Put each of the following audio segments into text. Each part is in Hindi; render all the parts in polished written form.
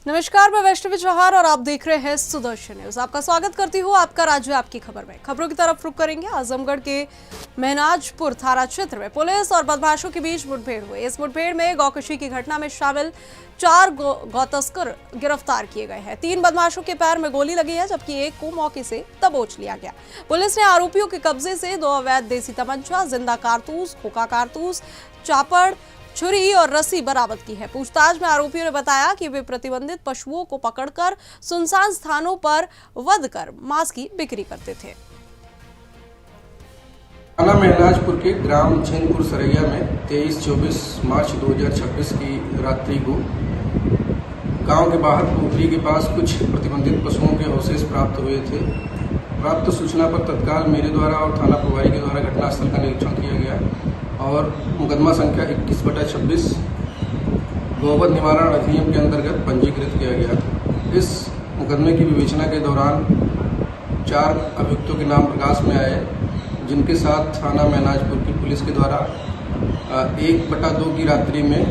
नमस्कार, मैं वैष्णवी चौहान और आप देख रहे हैं सुदर्शन न्यूज। आपका स्वागत करती हूँ आपका राज्य आपकी खबर में। खबरों की तरफ रुख करेंगे। आजमगढ़ के महनाजपुर थाना क्षेत्र में पुलिस और बदमाशों के बीच मुठभेड़ हुई। इस मुठभेड़ में गौकशी की घटना में शामिल 4 गौ तस्कर गिरफ्तार किए गए हैं। 3 बदमाशों के पैर में गोली लगी है, जबकि एक को मौके से दबोच लिया गया। पुलिस ने आरोपियों के कब्जे से 2 अवैध देसी तमंचा, जिंदा कारतूस, खोखा कारतूस, चापड़, छुरी और रस्सी बरामद की है। पूछताछ में आरोपियों ने बताया कि वे प्रतिबंधित पशुओं को पकड़कर सुनसान स्थानों पर वध कर मांस की बिक्री करते थे। थाना महनाजपुर के ग्राम छेनपुर सरैया में 23-24 मार्च 2026 की रात्रि को गांव के बाहर पोखरी के पास कुछ प्रतिबंधित पशुओं के अवशेष प्राप्त हुए थे। प्राप्त सूचना पर तत्काल मेरे द्वारा और थाना प्रभारी के द्वारा घटनास्थल का निरीक्षण किया गया और मुकदमा संख्या 21/26 गौवध निवारण अधिनियम के अंतर्गत पंजीकृत किया गया। इस मुकदमे की विवेचना के दौरान 4 अभियुक्तों के नाम प्रकाश में आए, जिनके साथ थाना महनाजपुर की पुलिस के द्वारा 1/2 की रात्रि में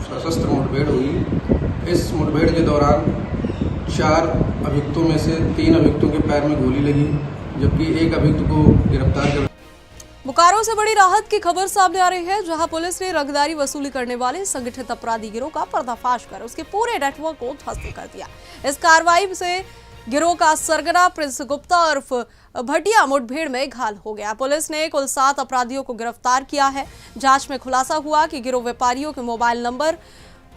सशस्त्र मुठभेड़ हुई। इस मुठभेड़ के दौरान 4 अभियुक्तों में से 3 अभियुक्तों के पैर में गोली लगी, जबकि एक अभियुक्त को गिरफ्तार कर। बोकारो से बड़ी राहत की खबर सामने आ रही है, जहां पुलिस ने रंगदारी वसूली करने वाले संगठित अपराधी गिरोह का पर्दाफाश कर उसके पूरे नेटवर्क को ध्वस्त कर दिया। इस कार्रवाई से गिरोह का सरगना प्रिंस गुप्ता उर्फ भटिया मुठभेड़ में घायल हो गया। पुलिस ने कुल 7 अपराधियों को गिरफ्तार किया है। जांच में खुलासा हुआ कि गिरोह व्यापारियों के मोबाइल नंबर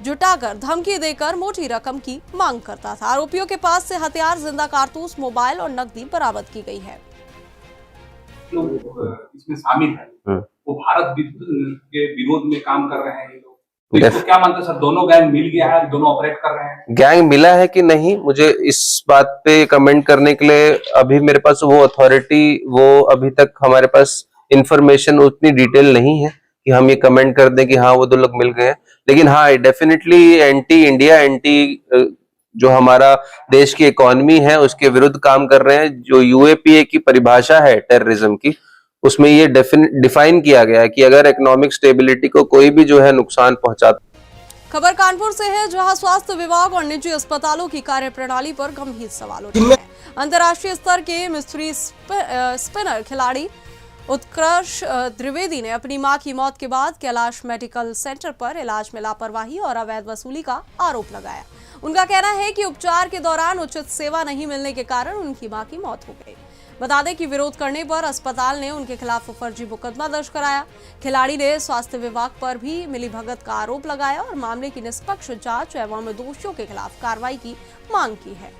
जुटाकर धमकी देकर मोटी रकम की मांग करता था। आरोपियों के पास से हथियार, जिंदा कारतूस, मोबाइल और नकदी बरामद की गई है। लोग इसमें शामिल है, वो भारत के विरोध में काम कर रहे हैं। ये लोग तो क्या मानते हैं सर, दोनों गैंग मिल गया है, दोनों ऑपरेट कर रहे हैं? गैंग मिला है कि नहीं, मुझे इस बात पे कमेंट करने के लिए अभी मेरे पास वो अथॉरिटी, वो अभी तक हमारे पास इंफॉर्मेशन उतनी डिटेल नहीं है कि हम ये कमेंट कर दें कि हाँ वो 2 लोग मिल गए हैं। लेकिन हाँ, डेफिनेटली एंटी इंडिया, एंटी जो हमारा देश की इकोनॉमी है उसके विरुद्ध काम कर रहे हैं। जो यूएपीए की परिभाषा है टेररिज्म की, उसमें ये डिफाइन किया गया है कि अगर इकोनॉमिक स्टेबिलिटी को कोई भी जो है नुकसान पहुंचाता। खबर कानपुर से है, जहां स्वास्थ्य विभाग और निजी अस्पतालों की कार्यप्रणाली पर गंभीर सवाल उठे हैं। अंतर्राष्ट्रीय स्तर के मिस्ट्री स्पिनर खिलाड़ी उत्कर्ष द्विवेदी ने अपनी मां की मौत के बाद कैलाश मेडिकल सेंटर पर इलाज में लापरवाही और अवैध वसूली का आरोप लगाया। उनका कहना है कि उपचार के दौरान उचित सेवा नहीं मिलने के कारण उनकी मां की मौत हो गई। बता दें कि विरोध करने पर अस्पताल ने उनके खिलाफ फर्जी मुकदमा दर्ज कराया। खिलाड़ी ने स्वास्थ्य विभाग पर भी मिलीभगत का आरोप लगाया और मामले की निष्पक्ष जांच एवं दोषियों के खिलाफ कार्रवाई की मांग की है।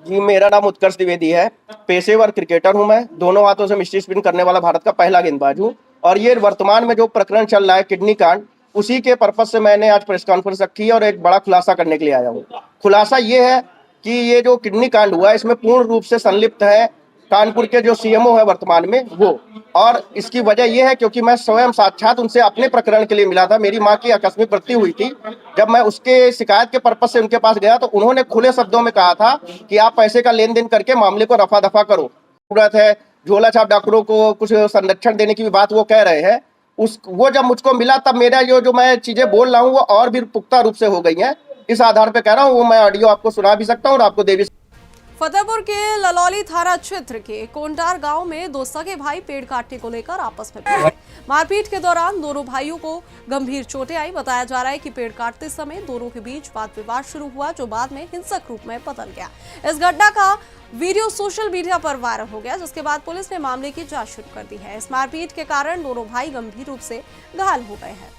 जी, मेरा नाम उत्कर्ष द्विवेदी है। पेशेवर क्रिकेटर हूं मैं। दोनों हाथों से मिस्ट्री स्पिन करने वाला भारत का पहला गेंदबाज हूं। और ये वर्तमान में जो प्रकरण चल रहा है किडनी कांड, उसी के पर्पज से मैंने आज प्रेस कॉन्फ्रेंस रखी और एक बड़ा खुलासा करने के लिए आया हूँ। खुलासा ये है कि ये जो किडनी कांड हुआ है, इसमें पूर्ण रूप से संलिप्त है कानपुर के जो सीएमओ है वर्तमान में वो। और इसकी वजह यह है क्योंकि मैं स्वयं साक्षात उनसे अपने प्रकरण के लिए मिला था। मेरी माँ की आकस्मिक मृत्यु हुई थी। जब मैं उसके शिकायत के पर्पज से उनके पास गया तो उन्होंने खुले शब्दों में कहा था कि आप पैसे का लेन देन करके मामले को रफा दफा करो। जरूरत है झोला छाप डॉक्टरों को कुछ संरक्षण देने की भी बात वो कह रहे हैं। वो जब मुझको मिला तब मेरा जो मैं चीजें बोल रहा हूँ वो और भी पुख्ता रूप से हो गई हैं। इस आधार पे कह रहा हूँ, वो मैं ऑडियो आपको सुना भी सकता हूँ और आपको दे भी। फतेहपुर के ललौली थाना क्षेत्र के कोंडार गांव में 2 सगे भाई पेड़ काटने को लेकर आपस में भिड़ गए। मारपीट के दौरान दोनों भाइयों को गंभीर चोटें आई। बताया जा रहा है कि पेड़ काटते समय दोनों के बीच वाद विवाद शुरू हुआ, जो बाद में हिंसक रूप में बदल गया। इस घटना का वीडियो सोशल मीडिया पर वायरल हो गया, जिसके बाद पुलिस ने मामले की जांच शुरू कर दी है। इस मारपीट के कारण दोनों भाई गंभीर रूप से घायल हो गए हैं।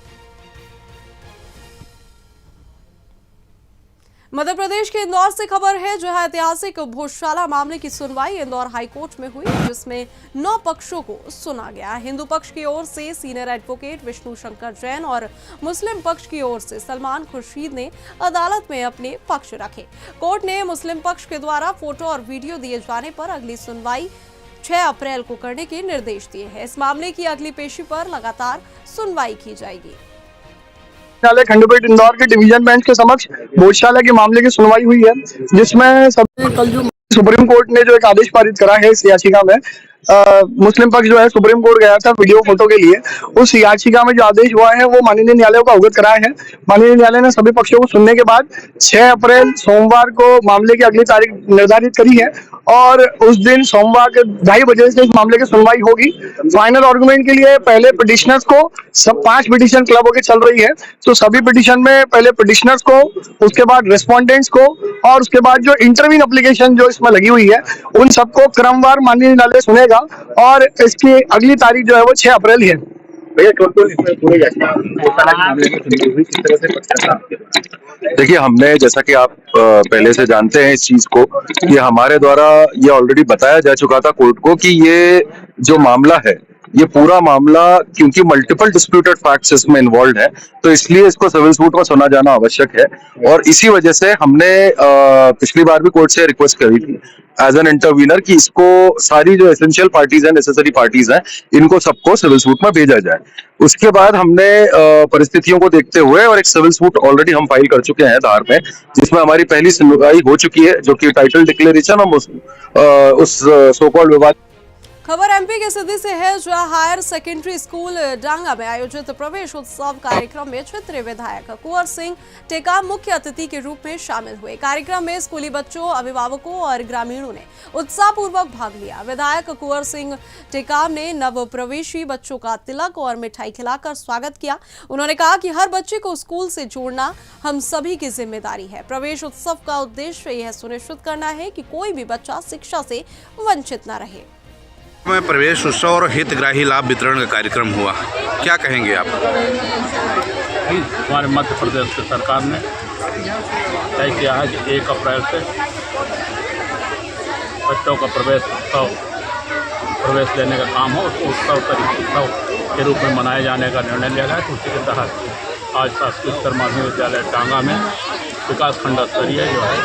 मध्य प्रदेश के इंदौर से खबर है, जहां ऐतिहासिक भोजशाला मामले की सुनवाई इंदौर हाईकोर्ट में हुई, जिसमें 9 पक्षों को सुना गया। हिंदू पक्ष की ओर से सीनियर एडवोकेट विष्णु शंकर जैन और मुस्लिम पक्ष की ओर से सलमान खुर्शीद ने अदालत में अपने पक्ष रखे। कोर्ट ने मुस्लिम पक्ष के द्वारा फोटो और वीडियो दिए जाने पर अगली सुनवाई 6 अप्रैल को करने के निर्देश दिए हैं। इस मामले की अगली पेशी पर लगातार सुनवाई की जाएगी। खंडपीठ इंदौर के डिवीजन बेंच के समक्ष भोजशाला के मामले की सुनवाई हुई है, जिसमें कल जो सुप्रीम कोर्ट ने जो एक आदेश पारित करा है इस याचिका में, मुस्लिम पक्ष जो है सुप्रीम कोर्ट गया था वीडियो फोटो के लिए। उस याचिका में जो आदेश हुआ है वो माननीय न्यायालय को अवगत कराया है। माननीय न्यायालय ने सभी पक्षों को सुनने के बाद 6 अप्रैल सोमवार को मामले की अगली तारीख निर्धारित करी है और उस दिन सोमवार के 2:30 बजे से इस मामले की सुनवाई होगी। फाइनल आर्गुमेंट के लिए पहले पिटिशनर्स को सब 5 पिटिशन क्लबों की चल रही है, तो सभी पिटिशन में पहले पिटिशनर्स को, उसके बाद रेस्पोंडेंट्स को और उसके बाद जो इंटरवीन एप्लीकेशन जो इसमें लगी हुई है उन सबको क्रमवार माननीय न्यायालय सुनेगा और इसकी अगली तारीख जो है वो 6 अप्रैल ही है। देखिए, हमने जैसा कि आप पहले से जानते हैं इस चीज को कि हमारे द्वारा ये ऑलरेडी बताया जा चुका था कोर्ट को कि ये जो मामला है ये पूरा मामला क्योंकि मल्टीपल डिस्प्यूटेड फैक्ट्स इसमें इन्वॉल्व है तो इसलिए इसको सिविल सूट में सुना जाना आवश्यक है और इसी वजह से हमने पिछली बार भी कोर्ट से रिक्वेस्ट करी थी एज एन इंटरवीनर कि इसको सारी जो एसेंशियल पार्टीज हैं, नेसेसरी पार्टीज हैं, इनको सबको सिविल सूट में भेजा जाए। उसके बाद हमने परिस्थितियों को देखते हुए और एक सिविल सूट ऑलरेडी हम फाइल कर चुके हैं धार में, जिसमें हमारी पहली सुनवाई हो चुकी है जो कि टाइटल डिक्लेरेशन और उस सो कॉल्ड विवाद। खबर एमपी के सिद्धि से है, जहां हायर सेकेंडरी स्कूल डांगा में आयोजित प्रवेश उत्सव कार्यक्रम में क्षेत्रीय विधायक कुंवर सिंह टेकाम मुख्य अतिथि के रूप में शामिल हुए। कार्यक्रम में स्कूली बच्चों, अभिभावकों और ग्रामीणों ने उत्साहपूर्वक भाग लिया। विधायक कुंवर सिंह टेकाम ने नव प्रवेशी बच्चों का तिलक और मिठाई खिलाकर स्वागत किया। उन्होंने कहा कि हर बच्चे को स्कूल से जोड़ना हम सभी की जिम्मेदारी है। प्रवेश उत्सव का उद्देश्य यह सुनिश्चित करना है कि कोई भी बच्चा शिक्षा से वंचित न रहे। में प्रवेश उत्सव और हितग्राही लाभ वितरण का कार्यक्रम हुआ, क्या कहेंगे आप? हमारे मध्य प्रदेश की सरकार ने तय किया है कि 1 अप्रैल से बच्चों का प्रवेश लेने का काम हो, उसको उत्सव के रूप में मनाए जाने का निर्णय लिया गया। तो उसी के तहत आज शासकीय उत्तर माध्यमिक विद्यालय टांगा में विकास खंड स्तरीय जो है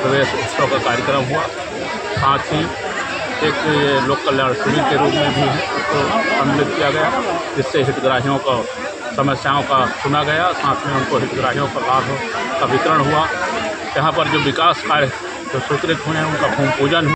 प्रवेश उत्सव का कार्यक्रम हुआ। साथ ही एक लोक कल्याण शिविर के रूप में भी उसको सम्मिलित किया गया, जिससे हितग्राहियों को समस्याओं का सुना गया, साथ में उनको हितग्राहियों का लाभ का वितरण हुआ। यहाँ पर जो विकास कार्य जो स्वीकृत हुए हैं उनका भूमि पूजन हुआ।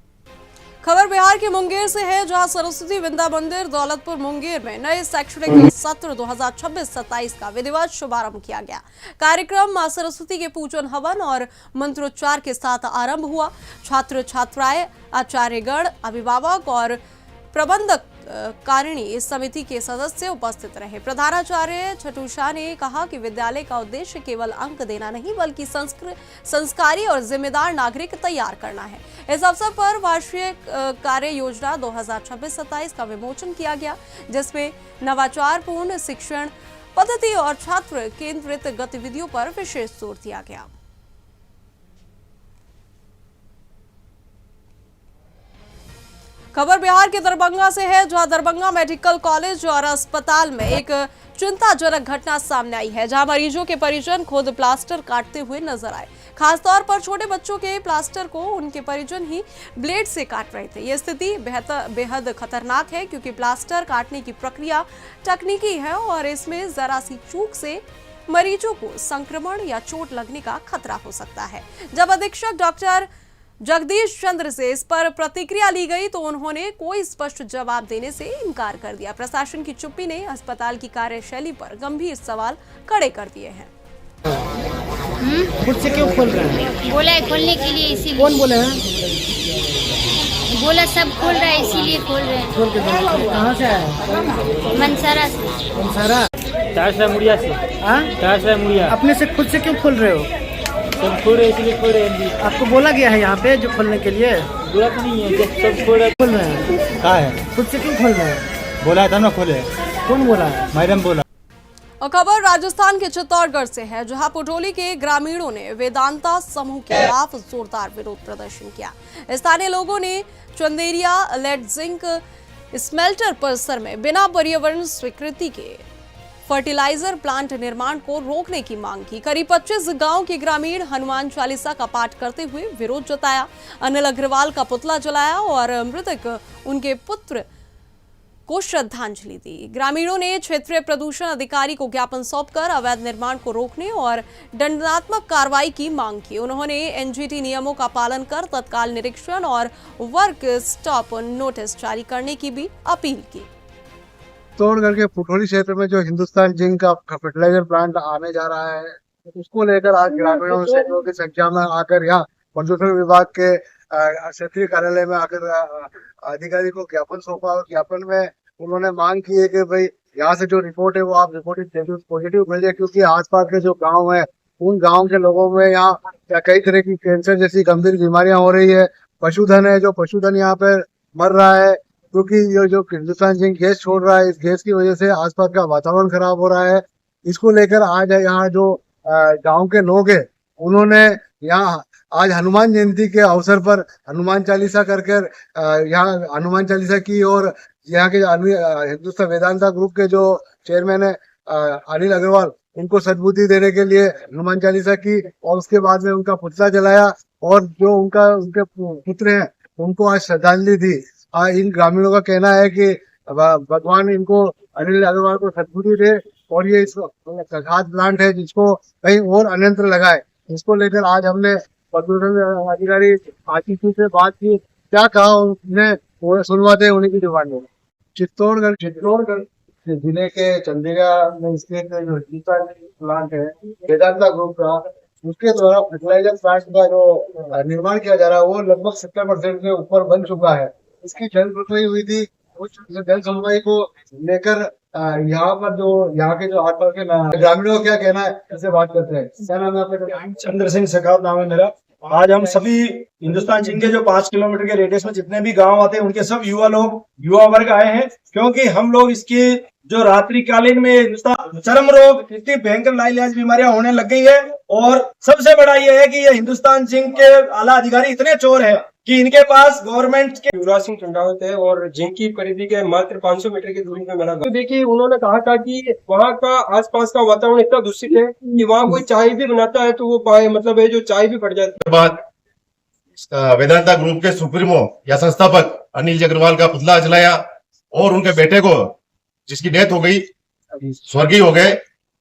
खबर बिहार के मुंगेर से है, जहां सरस्वती विद्या मंदिर दौलतपुर मुंगेर में नए शैक्षणिक सत्र 2026-27 का विधिवत शुभारंभ किया गया। कार्यक्रम मां सरस्वती के पूजन हवन और मंत्रोच्चार के साथ आरंभ हुआ। छात्र छात्राएं, आचार्यगण, अभिभावक और प्रबंधक कारिणी समिति के सदस्य उपस्थित रहे। प्रधानाचार्य छटूषा ने कहा कि विद्यालय का उद्देश्य केवल अंक देना नहीं बल्कि संस्कारी और जिम्मेदार नागरिक तैयार करना है। इस अवसर पर वार्षिक कार्य योजना 2026-27 का विमोचन किया गया, जिसमें नवाचारपूर्ण शिक्षण पद्धति और छात्र केंद्रित गतिविधियों पर विशेष जोर दिया गया। खबर बिहार के दरभंगा से है, जहां दरभंगा मेडिकल कॉलेज और अस्पताल में एक चिंताजनक घटना सामने आई है, जहां मरीजों के परिजन खुद प्लास्टर काटते हुए नजर आए। खासतौर पर छोटे बच्चों के प्लास्टर को उनके परिजन ही ब्लेड से काट रहे थे। यह स्थिति बेहद खतरनाक है, क्योंकि प्लास्टर काटने की प्रक्रिया तकनीकी है और इसमें जरा सी चूक से मरीजों को संक्रमण या चोट लगने का खतरा हो सकता है। जब अधीक्षक डॉक्टर जगदीश चंद्र से इस पर प्रतिक्रिया ली गई तो उन्होंने कोई स्पष्ट जवाब देने से इनकार कर दिया। प्रशासन की चुप्पी ने अस्पताल की कार्यशैली पर गंभीर सवाल खड़े कर दिए हैं। खुद से क्यों खोल रहे हैं? बोला है खोलने के लिए, इसीलिए। कौन बोले हैं? बोला सब खोल रहा है इसीलिए खोल रहे हैं। खोल के कहाँ से आए? मनसारा से। मनसारा मुड़िया से। हाँ, मुड़िया। अपने से खुद से क्यों खोल रहे हो? सब खोल रहे इसलिए खोल रहे हैं। आपको बोला गया है यहाँ पे जो खोलने के लिए? बुरा तो नहीं है, सब खोल रहे हैं। कहाँ है? खुद से क्यों खोल रहे हैं? बोला था ना खोले। कौन बोला है? मैडम बोला। और खबर राजस्थान के चित्तौड़गढ़ से है, जहां पुटोली के ग्रामीणों ने वेदांता समूह के खिलाफ जोरदार विरोध प्रदर्शन किया। स्थानीय लोगों ने चंदेरिया लेड जिंक स्मेल्टर परिसर में बिना पर्यावरण स्वीकृति के फर्टिलाइजर प्लांट निर्माण को रोकने की मांग की। करीब 25 गांव के ग्रामीण हनुमान चालीसा का पाठ करते हुए विरोध जताया। अनिल अग्रवाल का पुतला जलाया और मृतक उनके पुत्र को श्रद्धांजलि दी। ग्रामीणों ने क्षेत्रीय प्रदूषण अधिकारी को ज्ञापन सौंपकर अवैध निर्माण को रोकने और दंडात्मक कार्रवाई की मांग की। उन्होंने एनजीटी नियमों का पालन कर तत्काल निरीक्षण और वर्क स्टॉप नोटिस जारी करने की भी अपील की। चित्तौड़गढ़ के पुठोली क्षेत्र में जो हिंदुस्तान जिंक का फर्टिलाइजर प्लांट आने जा रहा है, उसको लेकर आज ग्रामीणों सैकड़ों की संख्या में आकर यहाँ प्रदूषण विभाग के क्षेत्रीय कार्यालय में आकर अधिकारी को ज्ञापन सौंपा। और ज्ञापन में उन्होंने मांग की है कि भाई यहाँ से जो रिपोर्ट है वो आप रिपोर्ट पॉजिटिव भेजें, क्योंकि आसपास के जो गांव है उन गांव के लोगों में यहाँ कई तरह की कैंसर जैसी गंभीर बीमारियां हो रही है। पशुधन है, जो पशुधन यहाँ पे मर रहा है, क्योंकि ये जो हिंदुस्तान जिंक गैस छोड़ रहा है, इस गैस की वजह से आसपास का वातावरण खराब हो रहा है। इसको लेकर आज यहाँ जो गांव के लोग हैं उन्होंने यहाँ आज हनुमान जयंती के अवसर पर हनुमान चालीसा करके यहाँ हनुमान चालीसा की, और यहाँ के हिंदुस्तान वेदांता ग्रुप के जो चेयरमैन है अनिल अग्रवाल, उनको सद्बुद्धि देने के लिए हनुमान चालीसा की, और उसके बाद में उनका पुतला जलाया और जो उनके पुत्र हैं उनको आज श्रद्धांजलि दी। इन ग्रामीणों का कहना है कि भगवान इनको अनिल अग्रवाल को सद्बुद्धि दे और ये खाद प्लांट है जिसको कहीं और अन्यंत्र लगाए। इसको लेकर आज हमने प्रदूषण अधिकारी आशीष से बात की, क्या कहा उन्हें वो सुनवाते उन्हीं की डिमांड में। चित्तौड़गढ़ जिले के चंदेरा में स्थित जो हिंदुस्तान प्लांट है वेदांता ग्रुप का, उसके द्वारा फर्टिलाइजर प्लांट का जो निर्माण किया जा रहा है वो लगभग 70% से ऊपर बन चुका है। इसकी जल सुनवाई हुई थी, उस जल सुनवाई को लेकर यहाँ पर जो यहाँ के जो आसपास के ग्रामीणों का क्या कहना है, इससे बात करते हैं। क्या नाम है आपका? चंद्र सिंह शेखावत नाम है मेरा। आज हम सभी हिंदुस्तान जिंक के जो 5 किलोमीटर के रेडियस में जितने भी गांव आते हैं उनके सब युवा वर्ग आए हैं, क्योंकि हम लोग इसकी जो रात्रिकालीन में हिंदुस्तान चर्म रोग इतनी भयंकर लाइलाज बीमारियां होने लग गई है, और सबसे बड़ा ये है कि ये हिंदुस्तान जिंक के आला अधिकारी इतने चोर है कि इनके पास गवर्नमेंट के युवराज सिंह चंडावत है और जिंक की परिधि के मात्र 500 मीटर की दूरी में मेरा गाँव। देखिए, उन्होंने कहा था कि वहाँ का आसपास का वातावरण इतना दूषित है कि वहाँ कोई चाय भी बनाता है तो वो मतलब है जो चाय भी फट जाती है। बाद वेदांता ग्रुप के सुप्रीमो या संस्थापक अनिल अग्रवाल का पुतला जलाया और उनके बेटे को जिसकी डेथ हो गई, स्वर्गीय हो गए,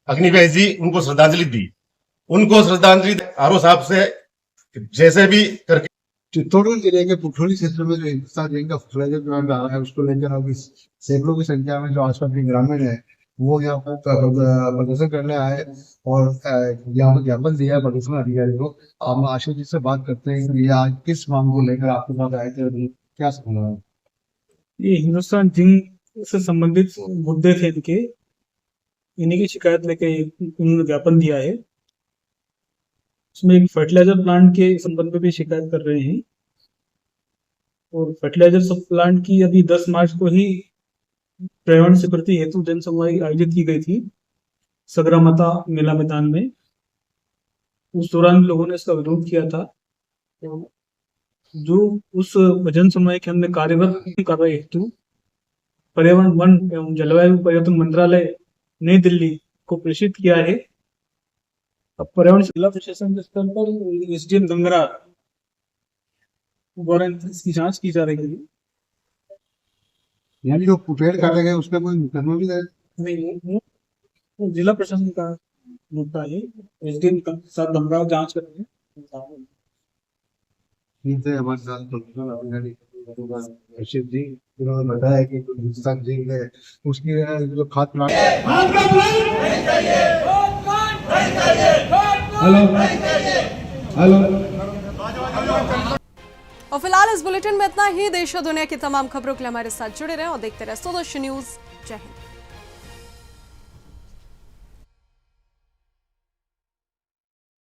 अग्निवेश जी, उनको श्रद्धांजलि दी। उनको श्रद्धांजलि आरो साहब से जैसे भी करके चित्तौड़गढ़ जिले के पुठोली क्षेत्र में जो हिंदुस्तान जिंक का फर्टिलाइजर प्लांट आ रहा है उसको लेकर अब इस सैकड़ों की संख्या में जो आसपास के ग्रामीण है वो यहाँ पर प्रदर्शन करने आए और यहाँ पर ज्ञापन दिया प्रदूषण अधिकारी को। हम आशीष जी से बात करते हैं कि ये आज किस मांग को लेकर आपके पास आए थे, क्या समझा? ये हिंदुस्तान जिंक से संबंधित मुद्दे थे इनके, इन्हीं की शिकायत लेके उन्होंने ज्ञापन दिया है। उसमें एक फर्टिलाइजर प्लांट के संबंध में भी शिकायत कर रहे हैं, और फर्टिलाइजर सब प्लांट की अभी 10 मार्च को ही पर्यावरण स्वीकृति हेतु जनसुनवाई आयोजित की गई थी सगरामता मेला मैदान में। उस दौरान लोगों ने इसका विरोध किया था। जो उस जन सुनवाई के हमने कार्यवाही कार्रवाई हेतु पर्यावरण वन एवं जलवायु परिवर्तन मंत्रालय नई दिल्ली को प्रेषित किया है। अब पर्यावरण जिला प्रशासन के स्तर पर एसडीएम गंगरा द्वारा इसकी जांच की जा रही है। यानी जो पेड़ काटे गए उसमें कोई मुकदमा भी नहीं, जिला प्रशासन का मुद्दा है। एसडीएम के साथ गंगरा जांच कर रहे हैं। हमारे साथ प्रदूषण अधिकारी आशीष जी, उन्होंने बताया कि हिंदुस्तान जिंक है उसकी जो खाद प्लांट हेलो और फिलहाल इस बुलेटिन में इतना ही। देश और दुनिया की तमाम खबरों के लिए हमारे साथ जुड़े रहें और देखते रहे स्वदेश न्यूज। जय हिंद।